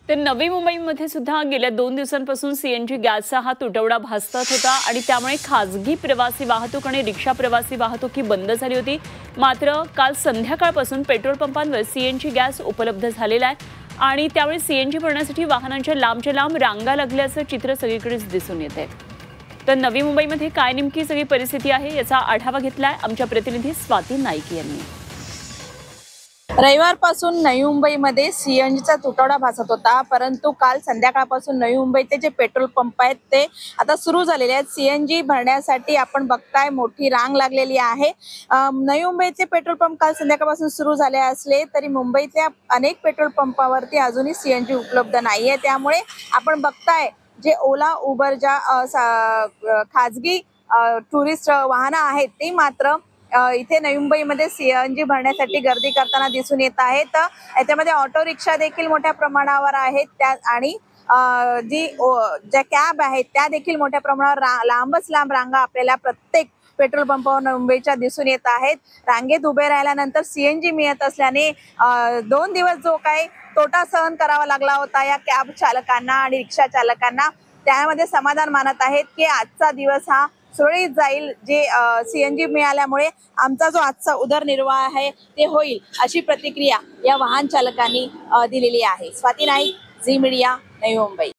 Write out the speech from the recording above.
तर नवी मुंबईमध्ये सुद्धा गेल्या 2 दिवसांपासून सीएनजी गॅसचा हा तुटवडा भासत होता आणि त्यामुळे खासगी प्रवासी वाहतूक आणि रिक्षा प्रवासी वाहतूक ही बंद झाली होती। मात्र काल संध्याकाळपासून पेट्रोल पंपांवर सीएनजी गॅस उपलब्ध झालेला आहे आणि त्यामुळे सीएनजी भरण्यासाठी वाहनांच्या लांबच्या लांब रांगा लागल्याचं चित्र सगळीकडेच दिसून येते। तर नवी मुंबईमध्ये काय नेमकी सगळी परिस्थिती आहे याचा आढावा घेतलाय आमच्या प्रतिनिधी स्वाती नाईक यांनी। रविवारपासून नवी मुंबईमध्ये सीएनजीचा तुटवडा भासत होता, परंतु काल संध्याकाळपासून नवी मुंबईचे जे पेट्रोल पंप आहेत ते आता सुरू झालेले आहेत। सीएनजी भरण्यासाठी आपण बघताय मोठी रांग लागलेली आहे। नवी मुंबईचे पेट्रोल पंप काल संध्याकाळपासून सुरू झाले असले तरी मुंबईतल्या अनेक पेट्रोल पंपावरती अजूनही सीएनजी उपलब्ध नाहीये। त्यामुळे आपण बघताय जे ओला उबर ज्या खाजगी टुरिस्ट वाहनं आहेत ते मात्र इथे नवी मुंबईमध्ये सीएनजी भरण्यासाठी गर्दी करताना दिसून येत आहेत। याच्यामध्ये ऑटो रिक्षा देखील मोठ्या प्रमाणावर आहेत त्या आणि ज्या कॅब आहेत त्या देखील मोठ्या प्रमाणावर लांबच लांब रांगा आपल्याला प्रत्येक पेट्रोल पंपावर मुंबईच्या दिसून येत आहेत। रांगेत उभे राहिल्यानंतर सीएनजी मिळत असल्याने 2 दिवस जो काही तोटा सहन करावा लागला होता या कॅब चालकांना आणि रिक्षा चालकांना, त्यामध्ये समाधान मानत आहेत की आजचा दिवस हा सुरळीत जाईल। जे सीएनजी मिळाल्यामुळे आमचा जो आजचा उदरनिर्वाह आहे ते होईल, अशी प्रतिक्रिया या वाहन चालकांनी दिलेली आहे। Swati Naik, Zee media, Navi Mumbai.